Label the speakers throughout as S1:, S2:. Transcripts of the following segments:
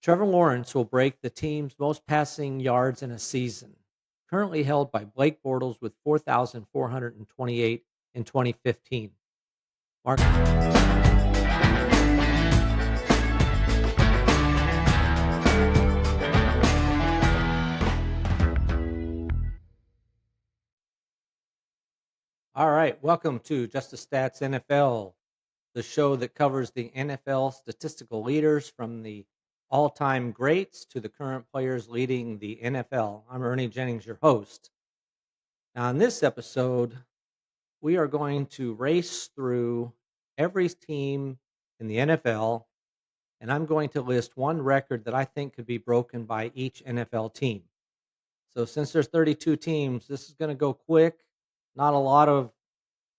S1: Trevor Lawrence will break the team's most passing yards in a season, currently held by Blake Bortles with 4,428 in 2015. Mark. All right, welcome to Justice Stats NFL, the show that covers the NFL statistical leaders from the all-time greats to the current players leading the NFL. I'm Ernie Jennings, your host. Now, in this episode, we are going to race through every team in the NFL, and I'm going to list one record that I think could be broken by each NFL team. So, since there's 32 teams, this is going to go quick. Not a lot of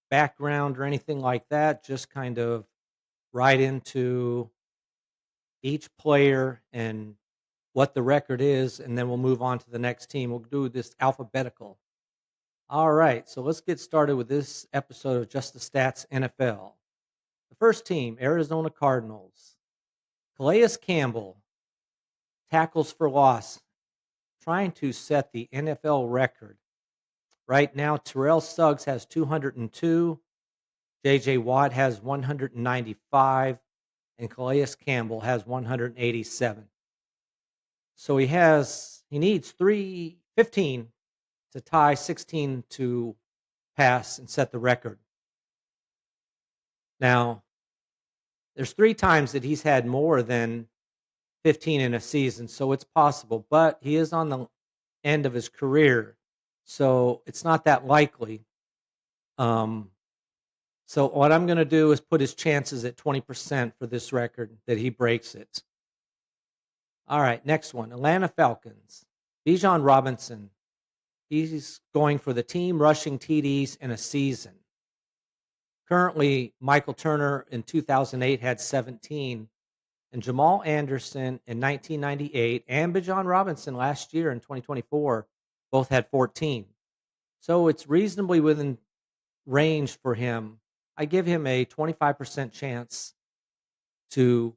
S1: background or anything like that, just kind of right into each player and what the record is, and then we'll move on to the next team. We'll do this alphabetical. All right, so let's get started with this episode of Just the Stats NFL. The first team, Arizona Cardinals. Calais Campbell, tackles for loss, trying to set the NFL record. Right now, Terrell Suggs has 202, J.J. Watt has 195, and Calais Campbell has 187. So he needs 15 to tie, 16 to pass and set the record. Now, there's 3 times that he's had more than 15 in a season, so it's possible, but he is on the end of his career, so it's not that likely. Um, so what I'm gonna do is put his chances at 20% for this record that he breaks it. All right, next one, Atlanta Falcons. Bijan Robinson, he's going for the team rushing TDs in a season. Currently, Michael Turner in 2008 had 17, and Jamal Anderson in 1998 and Bijan Robinson last year in 2024 both had 14. So it's reasonably within range for him. I give him a 25% chance to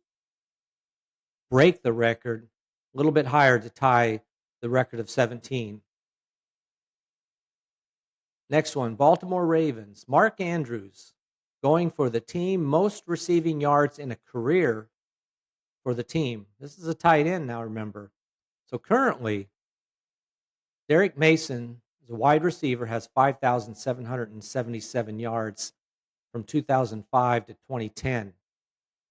S1: break the record, a little bit higher to tie the record of 17. Next one, Baltimore Ravens. Mark Andrews going for the team most receiving yards in a career for the team. This is a tight end now, remember. So currently, Derek Mason is a wide receiver, has 5,777 yards from 2005 to 2010.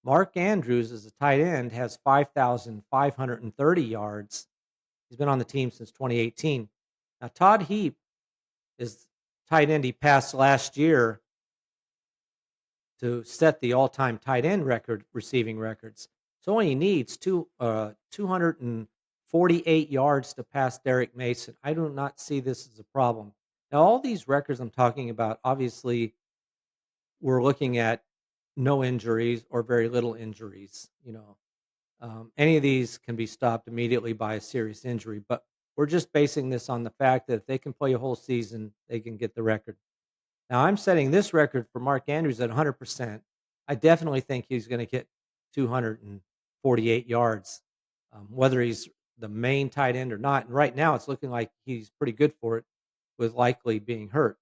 S1: Mark Andrews is a tight end, has 5,530 yards. He's been on the team since 2018. Now, Todd Heap is tight end he passed last year to set the all-time tight end record, receiving records. So he needs 248 yards to pass Derek Mason. I do not see this as a problem. Now, all these records I'm talking about, obviously, we're looking at no injuries or very little injuries. Any of these can be stopped immediately by a serious injury, but we're just basing this on the fact that if they can play a whole season, they can get the record. Now, I'm setting this record for Mark Andrews at 100%. I definitely think he's going to get 248 yards, whether he's the main tight end or not. And right now, it's looking like he's pretty good for it, with likely being hurt.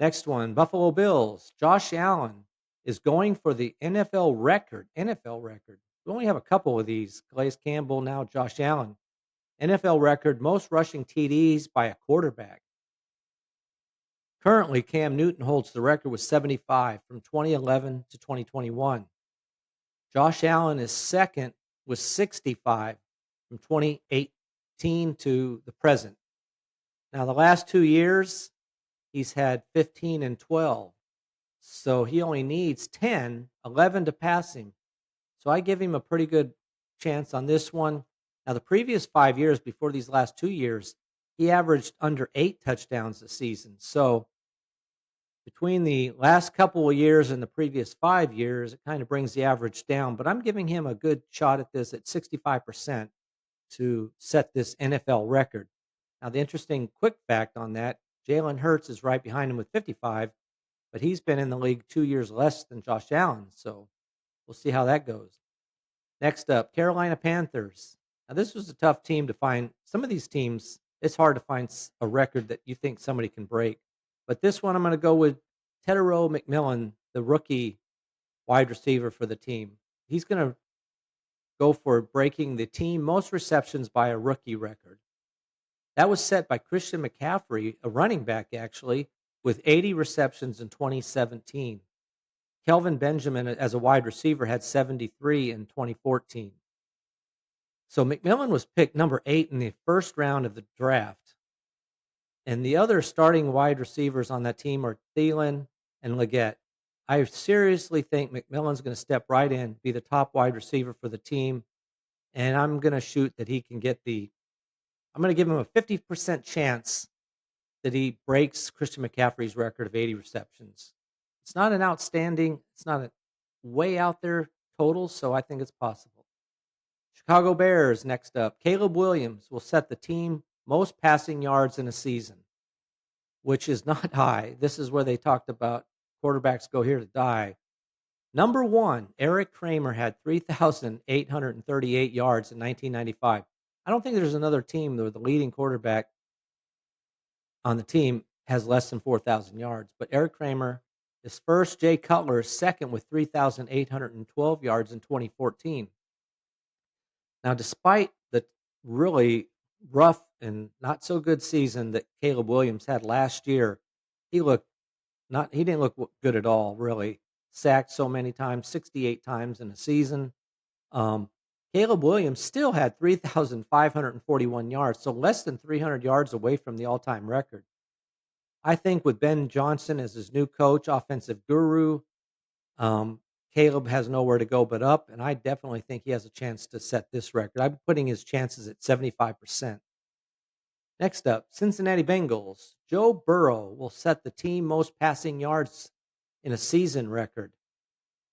S1: Next one, Buffalo Bills. Josh Allen is going for the NFL record. NFL record. We only have a couple of these. Calais Campbell, now Josh Allen. NFL record, most rushing TDs by a quarterback. Currently, Cam Newton holds the record with 75 from 2011 to 2021. Josh Allen is second with 65 from 2018 to the present. Now, the last 2 years, he's had 15 and 12. So he only needs 11 to pass him. So I give him a pretty good chance on this one. Now, the previous 5 years before these last 2 years, he averaged under 8 touchdowns a season. So between the last couple of years and the previous 5 years, it kind of brings the average down. But I'm giving him a good shot at this at 65% to set this NFL record. Now, the interesting quick fact on that, Jalen Hurts is right behind him with 55, but he's been in the league 2 years less than Josh Allen. So we'll see how that goes. Next up, Carolina Panthers. Now, this was a tough team to find. Some of these teams, it's hard to find a record that you think somebody can break. But this one, I'm going to go with Tedero McMillan, the rookie wide receiver for the team. He's going to go for breaking the team most receptions by a rookie record. That was set by Christian McCaffrey, a running back actually, with 80 receptions in 2017. Kelvin Benjamin, as a wide receiver, had 73 in 2014. So McMillan was picked number 8 in the first round of the draft. And the other starting wide receivers on that team are Thielen and Leggett. I seriously think McMillan's going to step right in, be the top wide receiver for the team, and I'm going to shoot that he can get I'm going to give him a 50% chance that he breaks Christian McCaffrey's record of 80 receptions. It's not an outstanding, it's not a way out there total, so I think it's possible. Chicago Bears next up. Caleb Williams will set the team most passing yards in a season, which is not high. This is where they talked about quarterbacks go here to die. Number one, Eric Kramer had 3,838 yards in 1995. I don't think there's another team where the leading quarterback on the team has less than 4,000 yards, but Eric Kramer is first. Jay Cutler is second with 3,812 yards in 2014. Now, despite the really rough and not so good season that Caleb Williams had last year, he looked he didn't look good at all, really. Sacked so many times, 68 times in a season. Um, Caleb Williams still had 3,541 yards, so less than 300 yards away from the all-time record. I think with Ben Johnson as his new coach, offensive guru, Caleb has nowhere to go but up, and I definitely think he has a chance to set this record. I'm putting his chances at 75%. Next up, Cincinnati Bengals. Joe Burrow will set the team most passing yards in a season record,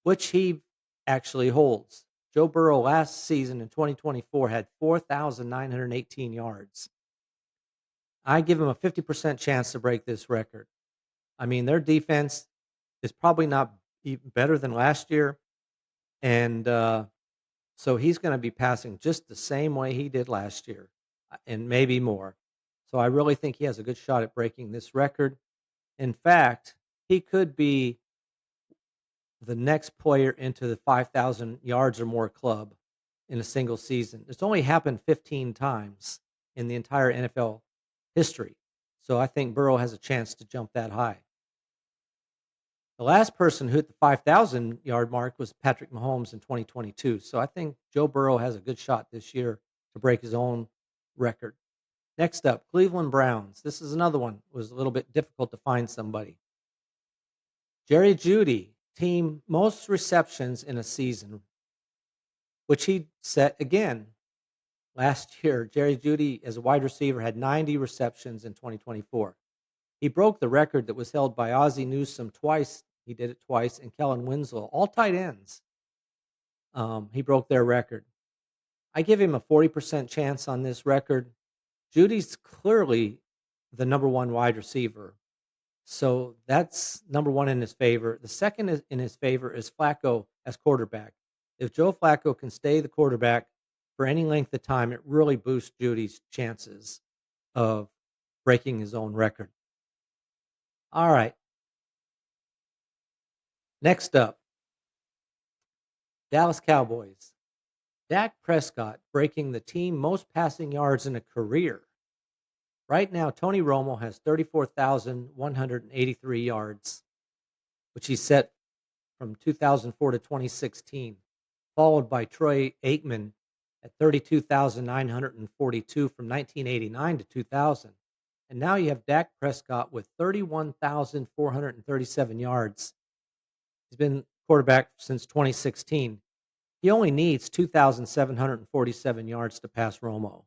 S1: which he actually holds. Joe Burrow last season in 2024 had 4,918 yards. I give him a 50% chance to break this record. I mean, their defense is probably not even better than last year. And so he's going to be passing just the same way he did last year and maybe more. So I really think he has a good shot at breaking this record. In fact, he could be the next player into the 5,000 yards or more club in a single season. It's only happened 15 times in the entire NFL history. So I think Burrow has a chance to jump that high. The last person who hit the 5,000 yard mark was Patrick Mahomes in 2022. So I think Joe Burrow has a good shot this year to break his own record. Next up, Cleveland Browns. This is another one. It was a little bit difficult to find somebody. Jerry Jeudy, team most receptions in a season, which he set again last year. Jerry Jeudy, as a wide receiver, had 90 receptions in 2024. He broke the record that was held by Ozzie Newsome twice. He did it twice, and Kellen Winslow, all tight ends. He broke their record. I give him a 40% chance on this record. Judy's clearly the number one wide receiver. So that's number one in his favor. The second in his favor is Flacco as quarterback. If Joe Flacco can stay the quarterback for any length of time, it really boosts Judy's chances of breaking his own record. All right. Next up, Dallas Cowboys. Dak Prescott breaking the team most passing yards in a career. Right now, Tony Romo has 34,183 yards, which he set from 2004 to 2016, followed by Troy Aikman at 32,942 from 1989 to 2000. And now you have Dak Prescott with 31,437 yards. He's been quarterback since 2016. He only needs 2,747 yards to pass Romo.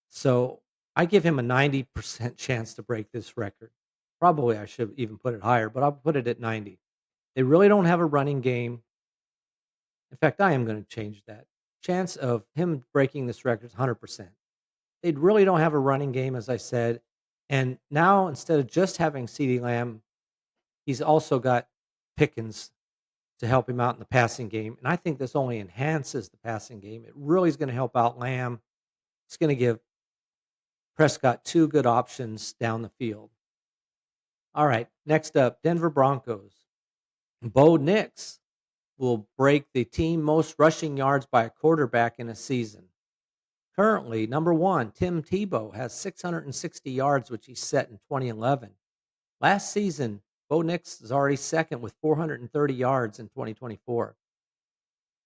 S1: So I give him a 90% chance to break this record. Probably I should even put it higher, but I'll put it at 90. They really don't have a running game. In fact, I am going to change that. Chance of him breaking this record is 100%. They really don't have a running game, as I said. And now, instead of just having CeeDee Lamb, he's also got Pickens to help him out in the passing game, and I think this only enhances the passing game. It really is gonna help out Lamb. It's gonna give Prescott 2 good options down the field. All right, next up, Denver Broncos. Bo Nix will break the team most rushing yards by a quarterback in a season. Currently, number 1, Tim Tebow has 660 yards, which he set in 2011. Last season, Bo Nix is already second with 430 yards in 2024.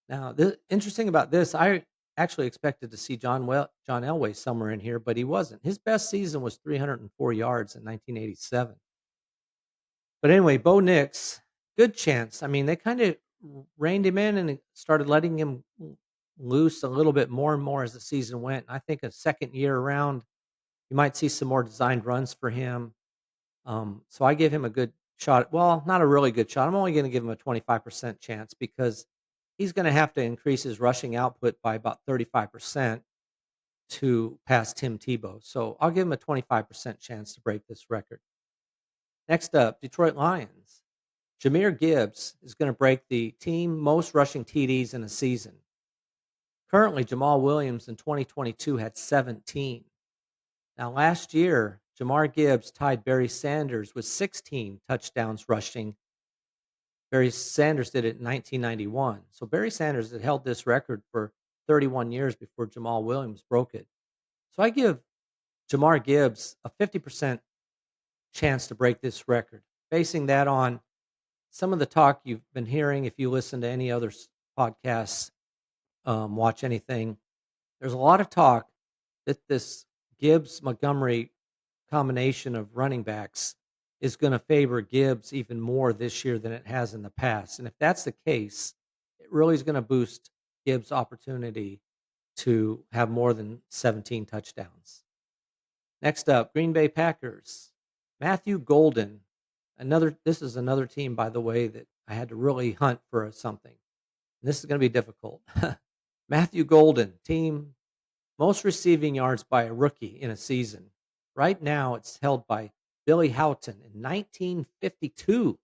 S1: Now, the interesting about this, I actually expected to see John Elway somewhere in here, but he wasn't. His best season was 304 yards in 1987. But anyway, Bo Nix, good chance. I mean, they kind of reined him in and started letting him loose a little bit more and more as the season went. I think a second year around, you might see some more designed runs for him. So I give him a good shot. Well, not a really good shot. I'm only going to give him a 25% chance because he's going to have to increase his rushing output by about 35% to pass Tim Tebow. So I'll give him a 25% chance to break this record. Next up, Detroit Lions. Jahmyr Gibbs is going to break the team most rushing TDs in a season. Currently, Jamal Williams in 2022 had 17. Now, last year, Jamar Gibbs tied Barry Sanders with 16 touchdowns rushing. Barry Sanders did it in 1991. So Barry Sanders had held this record for 31 years before Jamal Williams broke it. So I give Jamar Gibbs a 50% chance to break this record, basing that on some of the talk you've been hearing. If you listen to any other podcasts, watch anything, there's a lot of talk that this Gibbs Montgomery combination of running backs is going to favor Gibbs even more this year than it has in the past. And if that's the case, it really is going to boost Gibbs' opportunity to have more than 17 touchdowns. Next up, Green Bay Packers. Matthew Golden. This is another team, by the way, that I had to really hunt for something. And this is going to be difficult. Matthew Golden, team most receiving yards by a rookie in a season. Right now, it's held by Billy Houghton in 1952,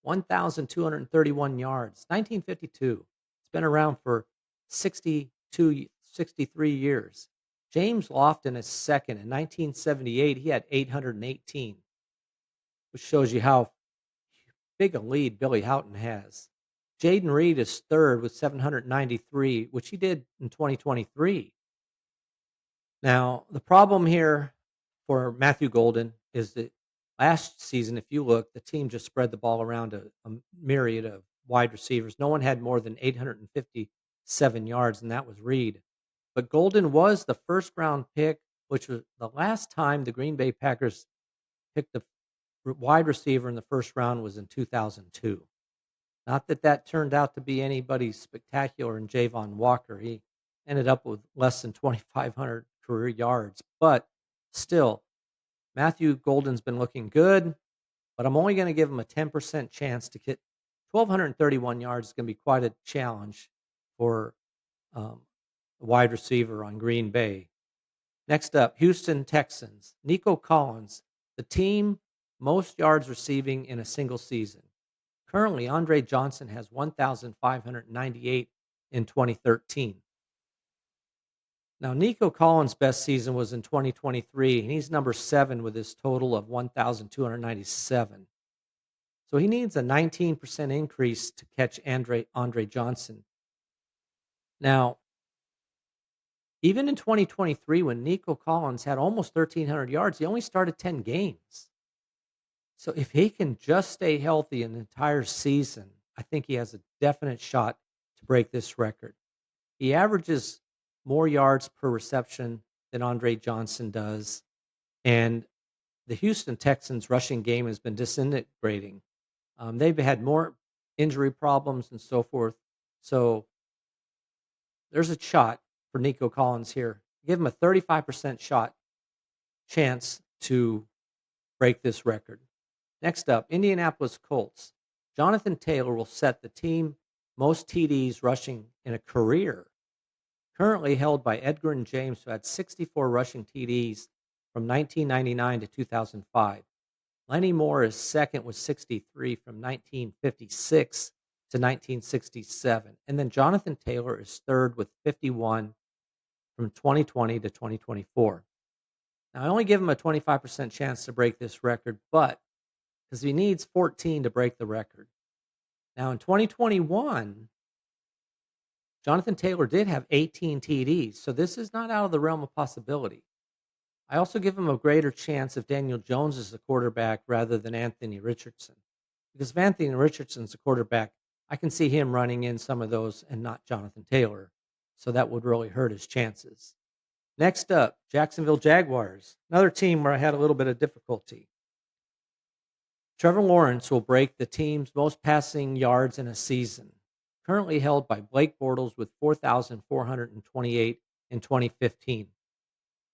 S1: 1,231 yards. 1952. It's been around for 63 years. James Lofton is second. In 1978, he had 818, which shows you how big a lead Billy Houghton has. Jaden Reed is third with 793, which he did in 2023. Now, the problem here for Matthew Golden is that last season, if you look, the team just spread the ball around a myriad of wide receivers. No one had more than 857 yards, and that was Reed. But Golden was the first round pick, which was the last time the Green Bay Packers picked a wide receiver in the first round was in 2002. Not that that turned out to be anybody spectacular in Javon Walker. He ended up with less than 2,500 career yards. But still, Matthew Golden's been looking good, but I'm only going to give him a 10% chance to get 1,231 yards. Is going to be quite a challenge for a wide receiver on Green Bay. Next up, Houston Texans. Nico Collins, the team most yards receiving in a single season. Currently, Andre Johnson has 1,598 in 2013. Now, Nico Collins' best season was in 2023, and he's number 7 with his total of 1,297. So he needs a 19% increase to catch Andre Johnson. Now, even in 2023, when Nico Collins had almost 1,300 yards, he only started 10 games. So if he can just stay healthy an entire season, I think he has a definite shot to break this record. He averages more yards per reception than Andre Johnson does, and the Houston Texans rushing game has been disintegrating. They've had more injury problems and so forth. So there's a shot for Nico Collins here. Give him a 35% chance to break this record. Next up, Indianapolis Colts. Jonathan Taylor will set the team most TDs rushing in a career. Currently held by Edgerrin James, who had 64 rushing TDs from 1999 to 2005. Lenny Moore is second with 63 from 1956 to 1967. And then Jonathan Taylor is third with 51 from 2020 to 2024. Now, I only give him a 25% chance to break this record, but because he needs 14 to break the record. Now, in 2021, Jonathan Taylor did have 18 TDs, so this is not out of the realm of possibility. I also give him a greater chance if Daniel Jones is the quarterback rather than Anthony Richardson. Because if Anthony Richardson's the quarterback, I can see him running in some of those and not Jonathan Taylor. So that would really hurt his chances. Next up, Jacksonville Jaguars, another team where I had a little bit of difficulty. Trevor Lawrence will break the team's most passing yards in a season, currently held by Blake Bortles with 4,428 in 2015.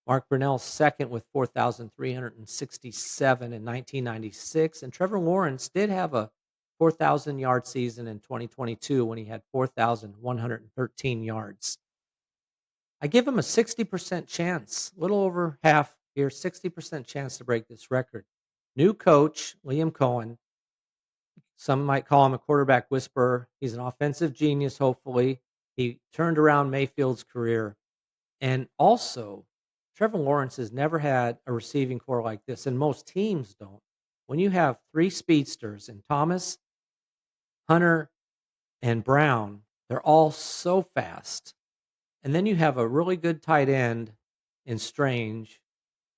S1: Mark Brunell's second with 4,367 in 1996. And Trevor Lawrence did have a 4,000 yard season in 2022 when he had 4,113 yards. I give him a 60% chance, a little over half here, 60% chance to break this record. New coach, Liam Cohen. Some might call him a quarterback whisperer. He's an offensive genius, hopefully. He turned around Mayfield's career. And also, Trevor Lawrence has never had a receiving core like this, and most teams don't. When you have three speedsters in Thomas, Hunter, and Brown, they're all so fast. And then you have a really good tight end in Strange.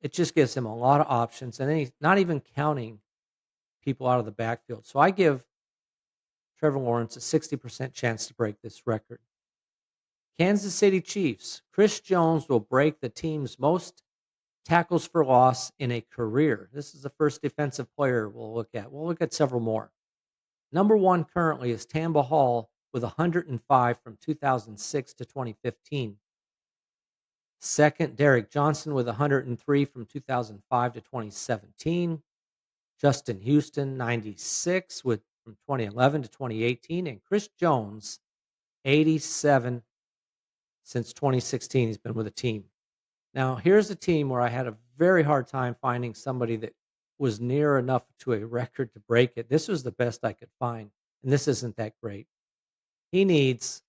S1: It just gives him a lot of options, and then he's not even counting people out of the backfield. So I give Trevor Lawrence a 60% chance to break this record. Kansas City Chiefs. Chris Jones will break the team's most tackles for loss in a career. This is the first defensive player we'll look at. We'll look at several more. Number one currently is Tamba Hall with 105 from 2006 to 2015. Second, Derek Johnson with 103 from 2005 to 2017. Justin Houston, 96 from 2011 to 2018. And Chris Jones, 87 since 2016. He's been with a team. Now, here's a team where I had a very hard time finding somebody that was near enough to a record to break it. This was the best I could find, and this isn't that great. He needs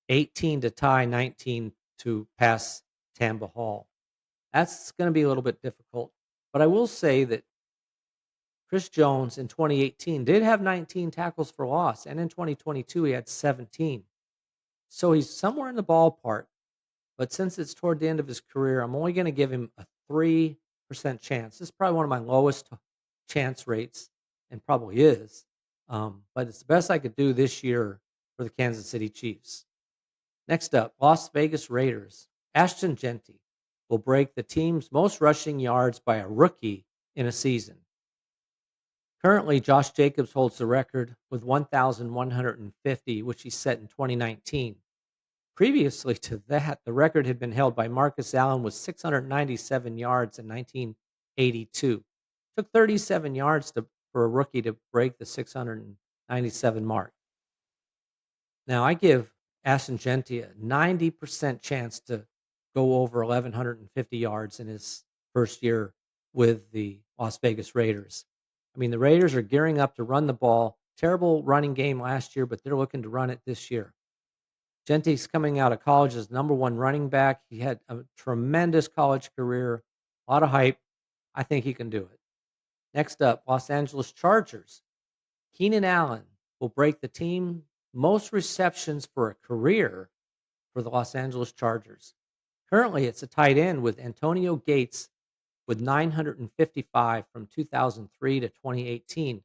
S1: 18 to tie 19 to pass Tamba Hall. That's going to be a little bit difficult, but I will say that Chris Jones in 2018 did have 19 tackles for loss, and in 2022 he had 17. So he's somewhere in the ballpark. But since it's toward the end of his career, I'm only going to give him a 3% chance. This is probably one of my lowest chance rates, and probably is. But it's the best I could do this year for the Kansas City Chiefs. Next up, Las Vegas Raiders. Ashton Jeanty will break the team's most rushing yards by a rookie in a season. Currently, Josh Jacobs holds the record with 1,150, which he set in 2019. Previously to that, the record had been held by Marcus Allen with 697 yards in 1982. Took 37 yards for a rookie to break the 697 mark. Now, I give Ashton Jeanty a 90% chance to go over 1,150 yards in his first year with the Las Vegas Raiders. I mean, the Raiders are gearing up to run the ball. Terrible running game last year, but they're looking to run it this year. Jeanty's coming out of college as number one running back. He had a tremendous college career, a lot of hype. I think he can do it. Next up, Los Angeles Chargers. Keenan Allen will break the team most receptions for a career for the Los Angeles Chargers. Currently, it's a tight end with Antonio Gates with 955 from 2003 to 2018.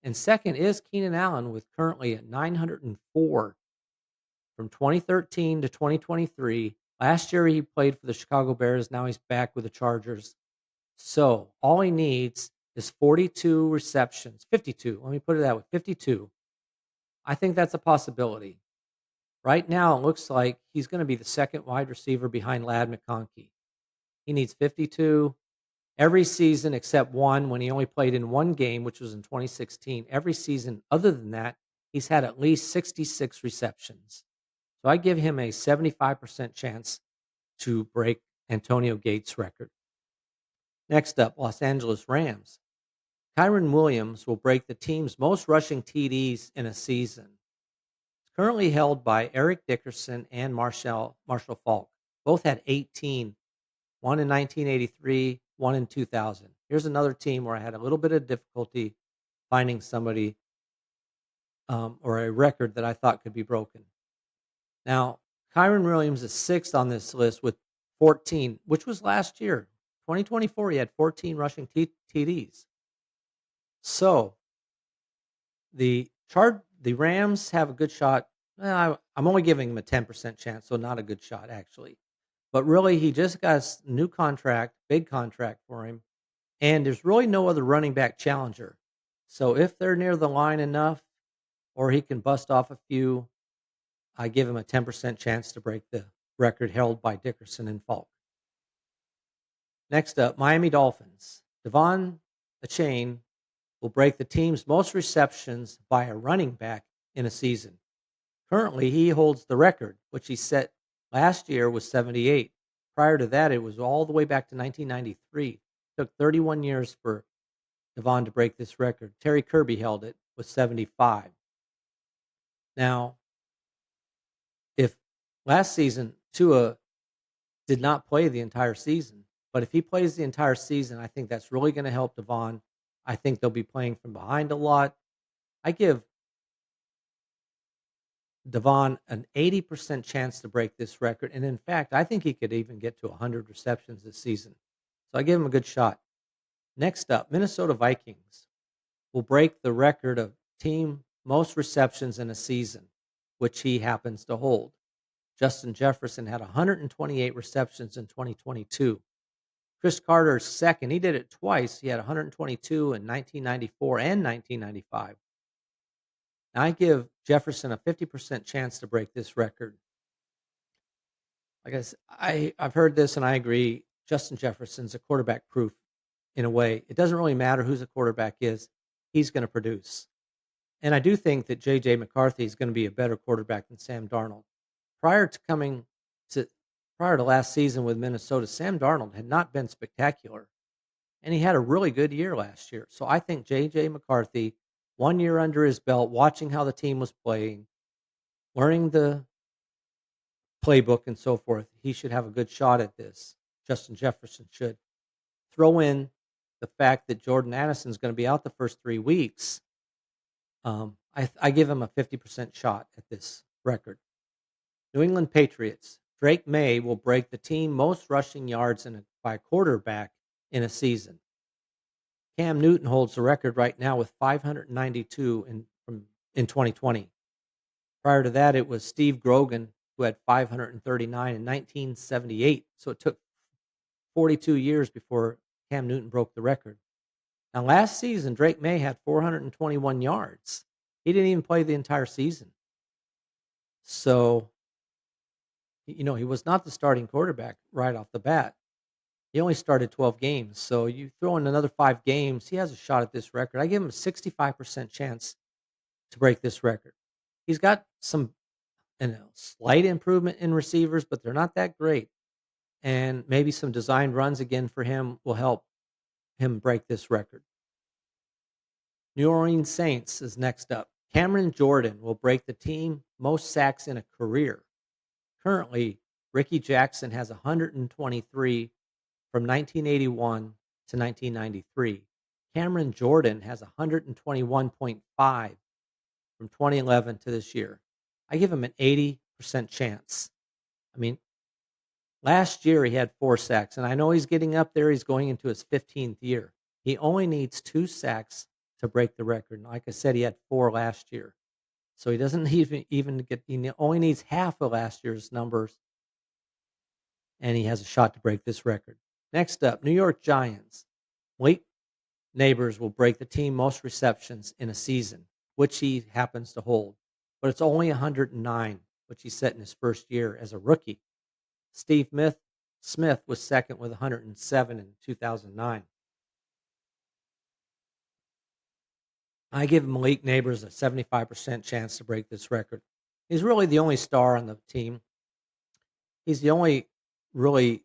S1: And second is Keenan Allen with currently at 904 from 2013 to 2023. Last year he played for the Chicago Bears. Now he's back with the Chargers. So all he needs is 42 receptions. 52. Let me put it that way. 52. I think that's a possibility. Right now it looks like he's going to be the second wide receiver behind Ladd McConkey. He needs 52 every season except one when he only played in one game, which was in 2016. Every season other than that, he's had at least 66 receptions. So I give him a 75% chance to break Antonio Gates' record. Next up, Los Angeles Rams. Kyron Williams will break the team's most rushing TDs in a season. It's currently held by Eric Dickerson and Marshall Falk. Both had 18, one in 1983, one in 2000. Here's another team where I had a little bit of difficulty finding somebody or a record that I thought could be broken. Now, Kyron Williams is sixth on this list with 14, which was last year. 2024, he had 14 rushing TDs. So the Rams have a good shot. I'm only giving him a 10% chance, so not a good shot actually. But really, he just got a new contract, big contract for him, and there's really no other running back challenger. So if they're near the line enough, or he can bust off a few, I give him a 10% chance to break the record held by Dickerson and Falk. Next up, Miami Dolphins. Devon Achane will break the team's most receptions by a running back in a season. Currently, he holds the record, which he set last year was 78. Prior to that, it was all the way back to 1993. It took 31 years for Devon to break this record. Terry Kirby held it with 75. Now, if last season Tua did not play the entire season, but if he plays the entire season, I think that's really going to help Devon. I think they'll be playing from behind a lot. I give Devon an 80% chance to break this record. And in fact, I think he could even get to 100 receptions this season. So I give him a good shot. Next up, Minnesota Vikings will break the record of team most receptions in a season, which he happens to hold. Justin Jefferson had 128 receptions in 2022. Chris Carter's second. He did it twice. He had 122 in 1994 and 1995. I give Jefferson a 50% chance to break this record. I guess I've heard this and I agree. Justin Jefferson's a quarterback proof in a way. It doesn't really matter who the quarterback is, he's going to produce. And I do think that J.J. McCarthy is going to be a better quarterback than Sam Darnold. Prior to coming to prior to last season with Minnesota, Sam Darnold had not been spectacular. And he had a really good year last year. So I think J.J. McCarthy, 1 year under his belt, watching how the team was playing, learning the playbook and so forth, he should have a good shot at this. Justin Jefferson should. Throw in the fact that Jordan Addison is going to be out the first 3 weeks. I give him a 50% shot at this record. New England Patriots. Drake May will break the team most rushing yards by a quarterback in a season. Cam Newton holds the record right now with 592 in 2020. Prior to that, it was Steve Grogan who had 539 in 1978. So it took 42 years before Cam Newton broke the record. Now, last season, Drake May had 421 yards. He didn't even play the entire season. So, he was not the starting quarterback right off the bat. He only started 12 games. So, you throw in another 5 games, he has a shot at this record. I give him a 65% chance to break this record. He's got some slight improvement in receivers, but they're not that great. And maybe some designed runs again for him will help him break this record. New Orleans Saints is next up. Cameron Jordan will break the team most sacks in a career. Currently, Ricky Jackson has 123 from 1981 to 1993. Cameron Jordan has 121.5 from 2011 to this year. I give him an 80% chance. I mean, last year he had 4 sacks, and I know he's getting up there. He's going into his 15th year. He only needs 2 sacks to break the record. And like I said, he had 4 last year. So he doesn't even get, he only needs half of last year's numbers, and he has a shot to break this record. Next up, New York Giants. Malik Neighbors will break the team most receptions in a season, which he happens to hold. But it's only 109, which he set in his first year as a rookie. Steve Smith was second with 107 in 2009. I give Malik Neighbors a 75% chance to break this record. He's really the only star on the team. He's the only really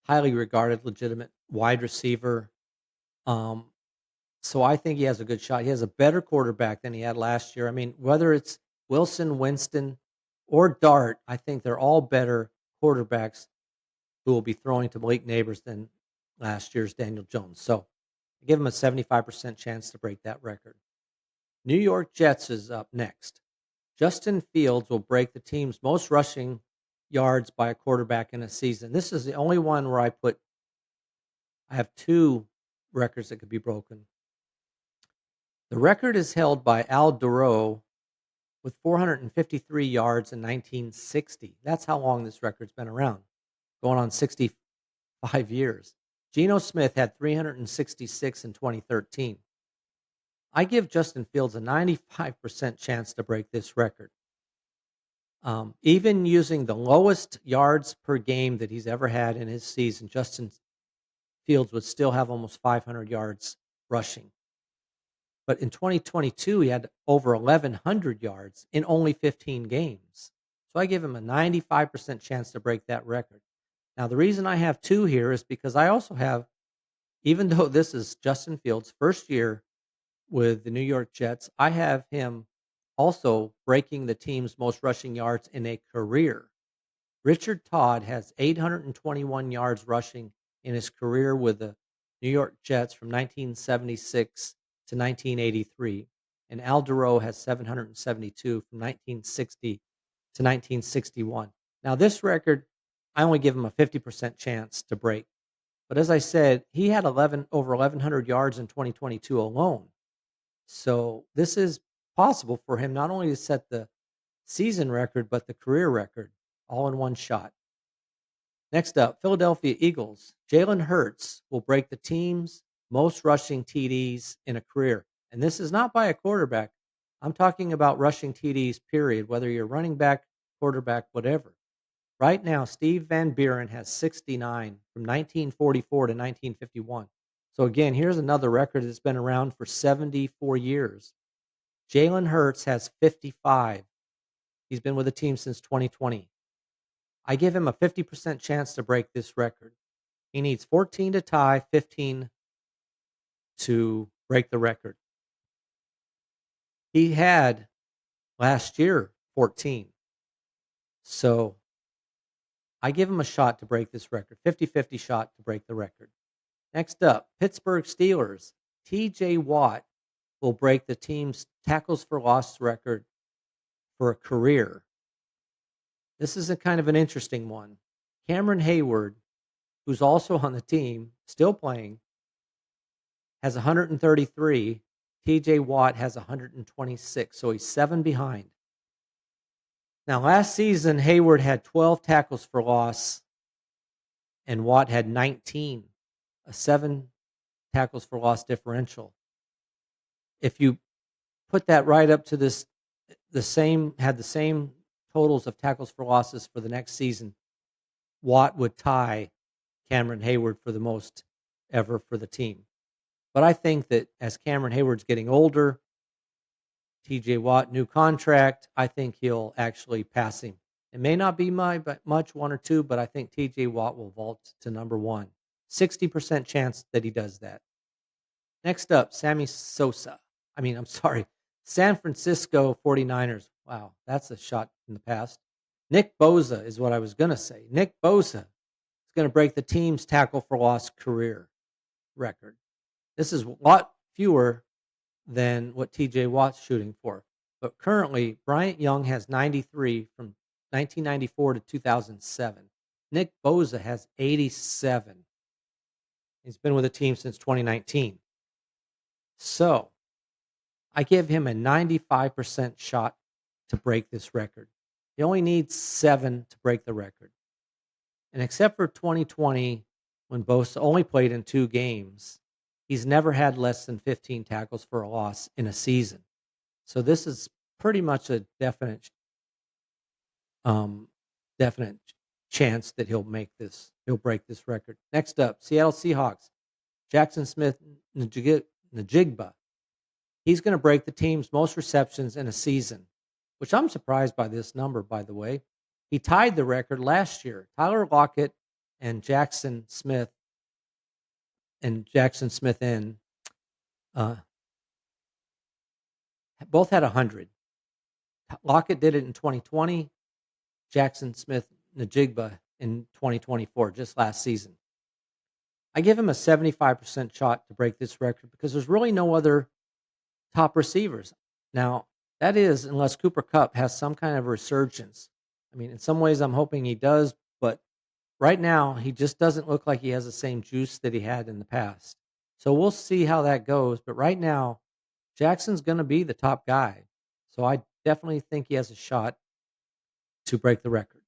S1: highly regarded, legitimate wide receiver. So I think he has a good shot. He has a better quarterback than he had last year. I mean, whether it's Wilson, Winston, or Dart, I think they're all better quarterbacks who will be throwing to Malik Neighbors than last year's Daniel Jones. So I give him a 75% chance to break that record. New York Jets is up next. Justin Fields will break the team's most rushing yards by a quarterback in a season. This is the only one where I have two records that could be broken. The record is held by Al Duro with 453 yards in 1960. That's how long this record's been around, going on 65 years. Geno Smith had 366 in 2013. I give Justin Fields a 95% chance to break this record. Even using the lowest yards per game that he's ever had in his season, Justin Fields would still have almost 500 yards rushing. But in 2022, he had over 1,100 yards in only 15 games. So I give him a 95% chance to break that record. Now, the reason I have two here is because I also have, even though this is Justin Fields' first year with the New York Jets, I have him also breaking the team's most rushing yards in a career. Richard Todd has 821 yards rushing in his career with the New York Jets from 1976 to 1983, and Al Duro has 772 from 1960 to 1961. Now, this record, I only give him a 50% chance to break. But as I said, he had over 1,100 yards in 2022 alone. So this is possible for him not only to set the season record, but the career record all in one shot. Next up, Philadelphia Eagles. Jalen Hurts will break the team's most rushing TDs in a career. And this is not by a quarterback. I'm talking about rushing TDs, period, whether you're running back, quarterback, whatever. Right now, Steve Van Buren has 69 from 1944 to 1951. So again, here's another record that's been around for 74 years. Jalen Hurts has 55. He's been with the team since 2020. I give him a 50% chance to break this record. He needs 14 to tie, 15 to break the record. He had last year 14. So I give him a shot to break this record, 50-50 shot to break the record. Next up, Pittsburgh Steelers. TJ Watt will break the team's tackles for loss record for a career. This is a kind of an interesting one. Cameron Hayward, who's also on the team, still playing, has 133. TJ Watt has 126, so he's 7 behind. Now, last season, Hayward had 12 tackles for loss, and Watt had 19, a 7 tackles for loss differential. If you put that right up to this, the same totals of tackles for losses for the next season, Watt would tie Cameron Hayward for the most ever for the team. But I think that as Cameron Hayward's getting older, TJ Watt, new contract, I think he'll actually pass him. It may not be much, 1 or 2, but I think TJ Watt will vault to number 1. 60% chance that he does that. Next up, San Francisco 49ers. Wow, that's a shot in the past. Nick Bosa is what I was going to say. Nick Bosa is going to break the team's tackle for loss career record. This is a lot fewer than what TJ Watt's shooting for. But currently, Bryant Young has 93 from 1994 to 2007. Nick Bosa has 87. He's been with the team since 2019. So I give him a 95% shot to break this record. He only needs 7 to break the record. And except for 2020, when Bosa only played in 2 games, he's never had less than 15 tackles for a loss in a season. So this is pretty much a definite chance that he'll break this record. Next up, Seattle Seahawks. Jackson Smith Najigba. He's going to break the team's most receptions in a season, which I'm surprised by this number, by the way. He tied the record last year. Tyler Lockett and Jackson Smith Uh, both had 100. Lockett did it in 2020. Jackson Smith Najigba in 2024, just last season. I give him a 75% shot to break this record because there's really no other top receivers. Now, that is unless Cooper Kupp has some kind of resurgence. I mean, in some ways, I'm hoping he does, but right now, he just doesn't look like he has the same juice that he had in the past. So we'll see how that goes. But right now, Jackson's going to be the top guy. So I definitely think he has a shot to break the record.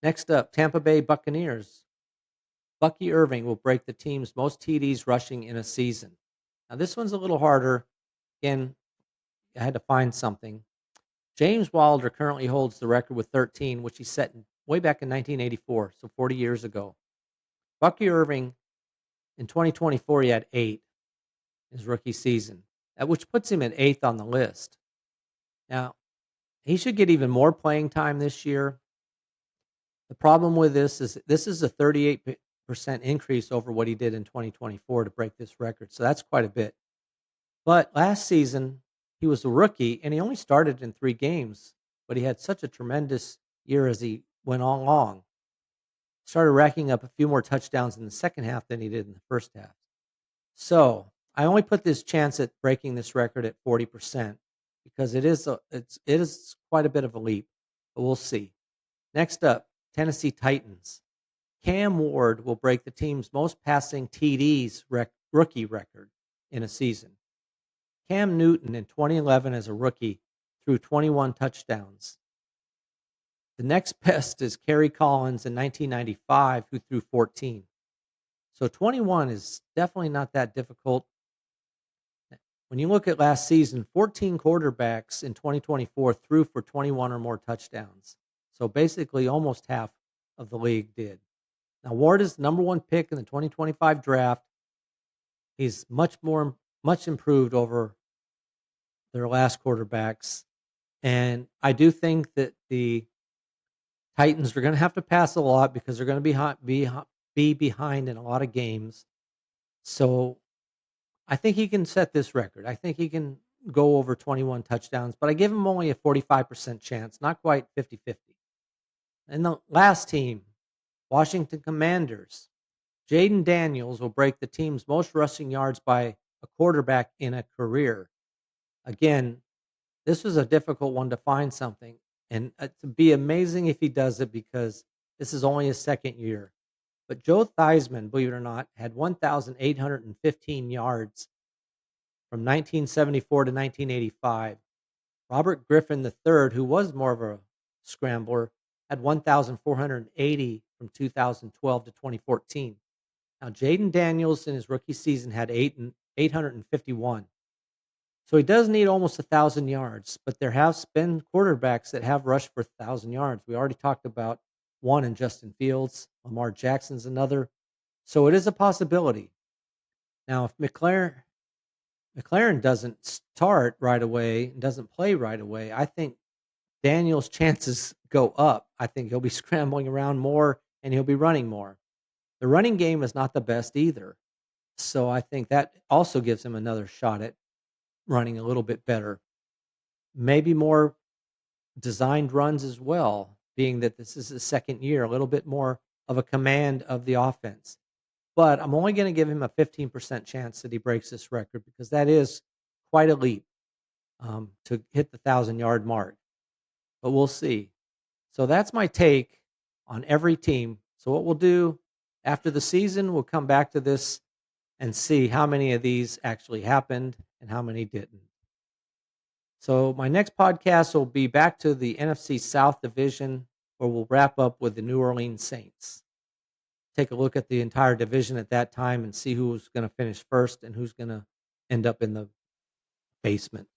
S1: Next up, Tampa Bay Buccaneers. Bucky Irving will break the team's most TDs rushing in a season. Now, this one's a little harder. Again, I had to find something. James Wilder currently holds the record with 13, which he set way back in 1984, so 40 years ago. Bucky Irving in 2024, he had 8 his rookie season, which puts him at 8th on the list. Now, he should get even more playing time this year. The problem with this is a 38% increase over what he did in 2024 to break this record. So that's quite a bit. But last season, he was a rookie and he only started in 3 games, but he had such a tremendous year as he went on along. Started racking up a few more touchdowns in the second half than he did in the first half. So I only put this chance at breaking this record at 40% because it is quite a bit of a leap, but we'll see. Next up, Tennessee Titans. Cam Ward will break the team's most passing TDs rookie record in a season. Cam Newton in 2011 as a rookie threw 21 touchdowns. The next best is Kerry Collins in 1995, who threw 14. So 21 is definitely not that difficult. When you look at last season, 14 quarterbacks in 2024 threw for 21 or more touchdowns. So basically, almost half of the league did. Now, Ward is the number 1 pick in the 2025 draft. He's much improved over their last quarterbacks. And I do think that the Titans are going to have to pass a lot because they're going to be behind in a lot of games. So I think he can set this record. I think he can go over 21 touchdowns, but I give him only a 45% chance, not quite 50-50. And the last team, Washington Commanders. Jaden Daniels will break the team's most rushing yards by a quarterback in a career. Again, this was a difficult one to find something, and it'd be amazing if he does it because this is only his second year. But Joe Theismann, believe it or not, had 1,815 yards from 1974 to 1985. Robert Griffin III, who was more of a scrambler, had 1,480 from 2012 to 2014. Now, Jaden Daniels in his rookie season had 851. So he does need almost 1,000 yards, but there have been quarterbacks that have rushed for 1,000 yards. We already talked about one in Justin Fields. Lamar Jackson's another. So it is a possibility. Now, if McLaren doesn't start right away and doesn't play right away, I think Daniel's chances go up. I think he'll be scrambling around more and he'll be running more. The running game is not the best either. So I think that also gives him another shot at running a little bit better. Maybe more designed runs as well, being that this is his second year, a little bit more of a command of the offense. But I'm only going to give him a 15% chance that he breaks this record because that is quite a leap to hit the 1,000-yard mark. But we'll see. So that's my take on every team. So what we'll do after the season, we'll come back to this and see how many of these actually happened and how many didn't. So my next podcast will be back to the NFC South division where we'll wrap up with the New Orleans Saints. Take a look at the entire division at that time and see who's going to finish first and who's going to end up in the basement.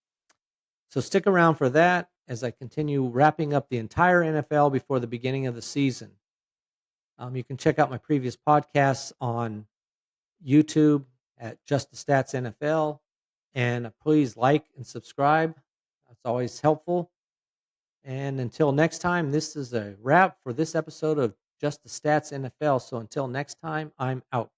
S1: So stick around for that as I continue wrapping up the entire NFL before the beginning of the season. You can check out my previous podcasts on YouTube at Just the Stats NFL. And please like and subscribe. That's always helpful. And until next time, this is a wrap for this episode of Just the Stats NFL. So until next time, I'm out.